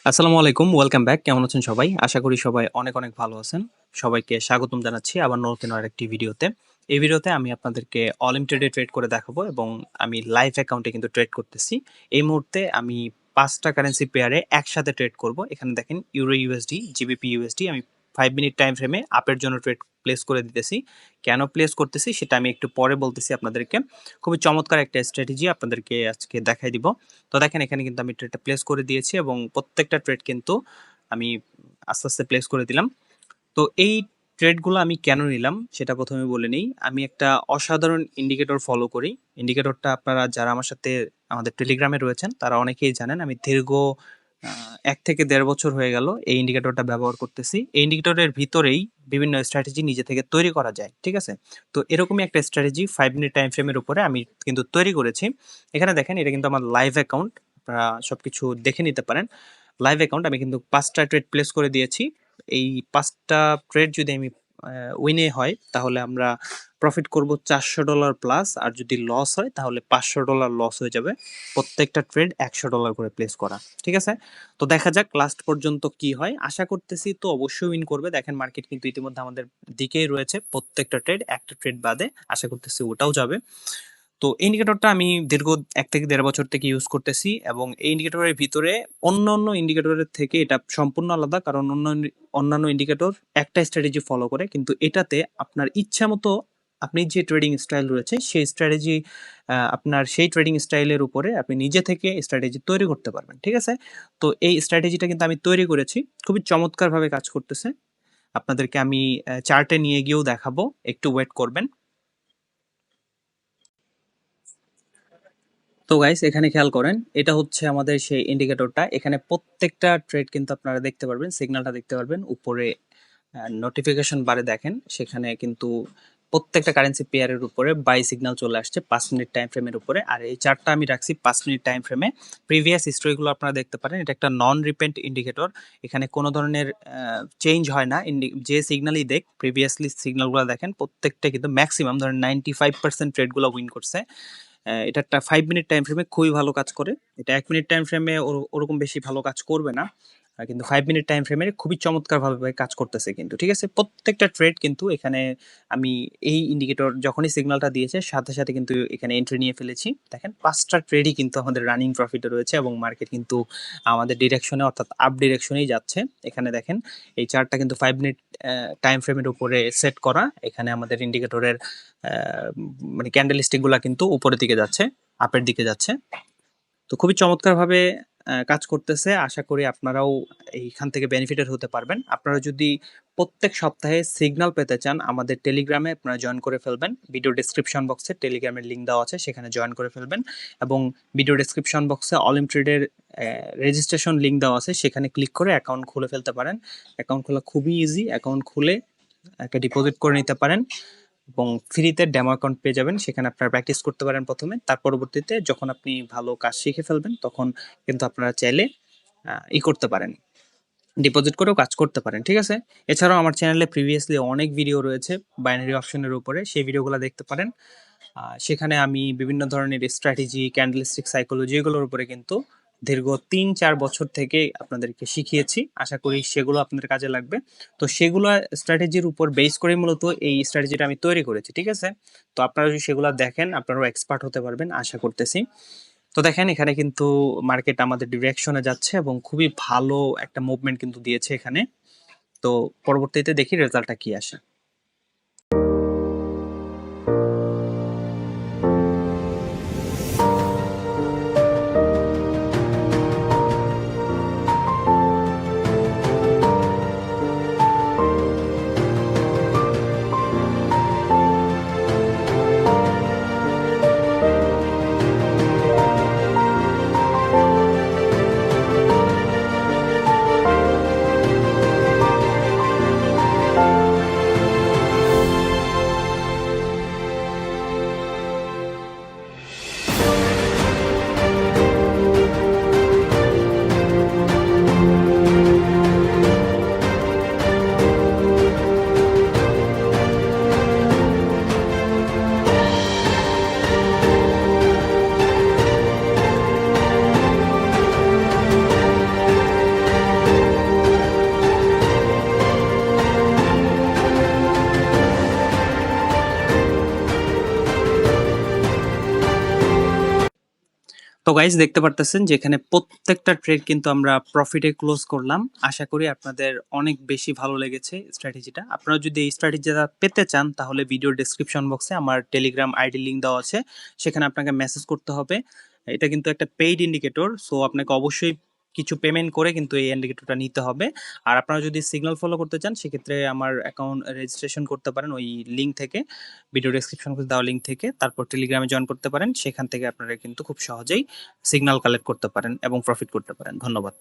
আসসালামু আলাইকুম, welcome back. কেমন আছেন সবাই? আশা করি সবাই অনেক, অনেক ভালো আছেন। সবাইকে স্বাগতম জানাচ্ছি আবার নতুন আরেকটি ভিডিওতে। এই ভিডিওতে আমি আপনাদেরকে অলিম ট্রেডে ট্রেড করে দেখাবো এবং আমি লাইভ অ্যাকাউন্টে কিন্তু ট্রেড করতেছি। এই মুহূর্তে আমি ৫ টা কারেন্সি পেয়ারে একসাথে ট্রেড করব। এখানে দেখেন ইউরো ইউএসডি, জিবিপি ইউএসডি আমি 5 মিনিট টাইম ফ্রেমে আপের জন্য ট্রেড প্লেস করে দিতেছি। কেন প্লেস করতেছি সেটা আমি একটু পরে বলতেছি আপনাদেরকে। খুবই চমৎকার একটা স্ট্র্যাটেজি আপনাদেরকে আজকে দেখাই দিব। তো দেখেন এখানে কিন্তু আমি ট্রেডটা প্লেস করে দিয়েছি এবং প্রত্যেকটা ট্রেড কিন্তু আমি আস্তে, আস্তে প্লেস করে দিলাম। তো এই ট্রেডগুলো আমি কেন নিলাম সেটা ১ম এ বলে নেই। আমি একটা অসাধারণ ইন্ডিকেটর ফলো করি। ইন্ডিকেটরটা আপনারা যারা আমার সাথে আমাদের টেলিগ্রামে রয়েছেন তারা অনেকেই জানেন। আমি দীর্ঘ ১ থেকে ১.৫ বছর হয়ে গেল এই ইন্ডিকেটরটা ব্যবহার করতেছি। এই ইন্ডিকেটরের ভিতরেই বিভিন্ন স্ট্র্যাটেজি নিজে থেকে তৈরি করা যায়। ঠিক আছে? তো এরকমই একটা স্ট্র্যাটেজি 5 মিনিট টাইম ফ্রেমের উপরে আমি কিন্তু তৈরি করেছি। এখানে দেখেন এটা কিন্তু আমার লাইভ অ্যাকাউন্ট। আপনারা সবকিছু দেখে নিতে পারেন। লাইভ অ্যাকাউন্ট আমি কিন্তু ৫ টা ট্রেড প্লেস করে দিয়েছি। এই ৫ টা ট্রেড যদি আমি উইনে হয় তাহলে আমরা প্রফিট করব $৪০০ প্লাস, আর যদি লস হয় তাহলে $৫০০ লস হয়ে যাবে। প্রত্যেকটা ট্রেড $১০০ করে প্লেস করা। ঠিক আছে? তো দেখা যাক লাস্ট পর্যন্ত কি হয়। আশা করতেছি তো অবশ্যই উইন করবে। দেখেন মার্কেট কিন্তু ইতিমধ্যে আমাদের দিকেই রয়েছে। প্রত্যেকটা ট্রেড, একটা ট্রেড বাদে আশা করতেছি ওটাও যাবে। তো এই ইন্ডিকেটরটা আমি দীর্ঘ ১ থেকে ১.৫ বছর থেকে ইউজ করতেছি এবং এই ইন্ডিকেটরের ভিতরে অন্যান্য ইন্ডিকেটরের থেকে এটা সম্পূর্ণ আলাদা। কারণ অন্যান্য ইন্ডিকেটর একটা স্ট্র্যাটেজি ফলো করে, কিন্তু এটাতে আপনার ইচ্ছামতো আপনি যে ট্রেডিং স্টাইল রয়েছে সেই স্ট্র্যাটেজি আপনার সেই ট্রেডিং স্টাইলের উপরে আপনি নিজে থেকে স্ট্র্যাটেজি তৈরি করতে পারবেন। ঠিক আছে? তো এই স্ট্র্যাটেজিটা কিন্তু আমি তৈরি করেছি। খুবই চমৎকারভাবে কাজ করতেছে। আপনাদেরকে আমি চার্টে নিয়ে গিয়েও দেখাবো। একটু ওয়েট করবেন। তো গাইস এখানে খেয়াল করেন, এটা হচ্ছে আমাদের সেই ইন্ডিকেটরটা। এখানে প্রত্যেকটা ট্রেড কিন্তু আপনারা দেখতে পারবেন, সিগন্যালটা দেখতে পারবেন উপরে। নোটিফিকেশন বারে দেখেন সেখানে কিন্তু প্রত্যেকটা কারেন্সি পেয়ারের উপরে বাই সিগন্যাল চলে আসছে ৫ মিনিট টাইম ফ্রেমের উপরে। আর এই চার্টটা আমি রাখছি ৫ মিনিট টাইম ফ্রেমে। প্রিভিয়াস হিস্ট্রিগুলো আপনারা দেখতে পারেন। এটা একটা নন রিপেন্ট ইন্ডিকেটর। এখানে কোনো ধরনের চেঞ্জ হয় না। যে সিগন্যালই দেখ, প্রিভিয়াসলি সিগন্যালগুলো দেখেন প্রত্যেকটা কিন্তু ম্যাক্সিমাম ধরেন 95% ট্রেডগুলো উইন করছে। এটা একটা 5 মিনিট টাইম ফ্রেমে খুবই ভালো কাজ করে। এটা ১ মিনিট টাইম ফ্রেমে ওরকম বেশি ভালো কাজ করবে না। কিন্তু 5 মিনিট টাইম ফ্রেমে খুবই চমৎকারভাবে কাজ করতেছে কিন্তু। ঠিক আছে? প্রত্যেকটা ট্রেড কিন্তু এখানে আমি এই ইন্ডিকেটর যখনই সিগন্যালটা দিয়েছে সাথে, সাথে কিন্তু এখানে এন্ট্রি নিয়ে ফেলেছি। দেখেন ৫ টা ট্রেডই কিন্তু আমাদের রানিং প্রফিটে রয়েছে এবং মার্কেট কিন্তু আমাদের ডিরেকশনে অর্থাৎ আপ ডিরেকশনেই যাচ্ছে। এখানে দেখেন এই চার্টটা কিন্তু 5 মিনিট টাইম ফ্রেমের উপরে সেট করা। এখানে আমাদের ইন্ডিকেটরের মানে ক্যান্ডেল স্টিক গুলা কিন্তু উপরের দিকে যাচ্ছে, আপের দিকে যাচ্ছে। তো খুবই চমৎকারভাবে কাজ করতেছে। আশা করি আপনারাও এইখান থেকে বেনিফিটেড হতে পারবেন। আপনারা যদি প্রত্যেক সপ্তাহে সিগন্যাল পেতে চান আমাদের টেলিগ্রামে আপনারা জয়েন করে ফেলবেন। ভিডিও ডেসক্রিপশন বক্সে টেলিগ্রামের লিঙ্ক দেওয়া আছে, সেখানে জয়েন করে ফেলবেন এবং ভিডিও ডেসক্রিপশন বক্সে অলিম ট্রেডের রেজিস্ট্রেশন লিঙ্ক দেওয়া আছে, সেখানে ক্লিক করে অ্যাকাউন্ট খুলে ফেলতে পারেন। অ্যাকাউন্ট খোলা খুবই ইজি। অ্যাকাউন্ট খুলে একটা ডিপোজিট করে নিতে পারেন এবং ফ্রিতে ডেমো অ্যাকাউন্ট পেয়ে যাবেন। সেখানে আপনারা প্র্যাকটিস করতে পারেন ১ম এ। তার পরবর্তীতে যখন আপনি ভালো কাজ শিখে ফেলবেন তখন কিন্তু আপনারা চাইলে করতে পারেন। ডিপোজিট করেও কাজ করতে পারেন। ঠিক আছে? এছাড়াও আমার চ্যানেলে প্রিভিয়াসলি অনেক ভিডিও রয়েছে বাইনারি অপশনের উপরে। সেই ভিডিওগুলো দেখতে পারেন। সেখানে আমি বিভিন্ন ধরনের স্ট্র্যাটেজি, ক্যান্ডেলস্টিক সাইকোলজি এগুলোর উপরে কিন্তু দীর্ঘ ৩-৪ বছর থেকে আপনাদেরকে শিখিয়েছি। আশা করি সেগুলো আপনাদের কাজে লাগবে। তো সেগুলো স্ট্র্যাটেজির উপর বেস করেই মূলত এই স্ট্র্যাটেজিটা আমি তৈরি করেছি। ঠিক আছে? তো আপনারা যদি সেগুলো দেখেন আপনারাও এক্সপার্ট হতে পারবেন আশা করতেছি। তো দেখেন এখানে কিন্তু মার্কেট আমাদের ডিরেকশনে যাচ্ছে এবং খুবই ভালো একটা মুভমেন্ট কিন্তু দিয়েছে এখানে। তো পরবর্তীতে দেখি রেজাল্টটা কি আসে। তো গাইজ দেখতে পারতেছেন যে এখানে প্রত্যেকটা ট্রেড কিন্তু আমরা প্রফিটে ক্লোজ করলাম। আশা করি আপনাদের অনেক বেশি ভালো লেগেছে স্ট্র্যাটেজিটা। আপনারা যদি এই স্ট্র্যাটেজিটা পেতে চান তাহলে ভিডিও ডেসক্রিপশন বক্সে আমার টেলিগ্রাম আইডি লিঙ্ক দেওয়া আছে, সেখানে আপনাকে মেসেজ করতে হবে। এটা কিন্তু একটা পেইড ইন্ডিকেটর, সো আপনাকে অবশ্যই কিছু পেমেন্ট করে কিন্তু এই ইন্ডিকেটরটা নিতে হবে। আর আপনারা যদি সিগন্যাল ফলো করতে চান সেক্ষেত্রে আমার অ্যাকাউন্ট রেজিস্ট্রেশন করতে পারেন ওই লিঙ্ক থেকে, ভিডিও ডেসক্রিপশন দেওয়া লিঙ্ক থেকে। তারপর টেলিগ্রামে জয়েন করতে পারেন, সেখান থেকে আপনারা কিন্তু খুব সহজেই সিগন্যাল কালেক্ট করতে পারেন এবং প্রফিট করতে পারেন। ধন্যবাদ।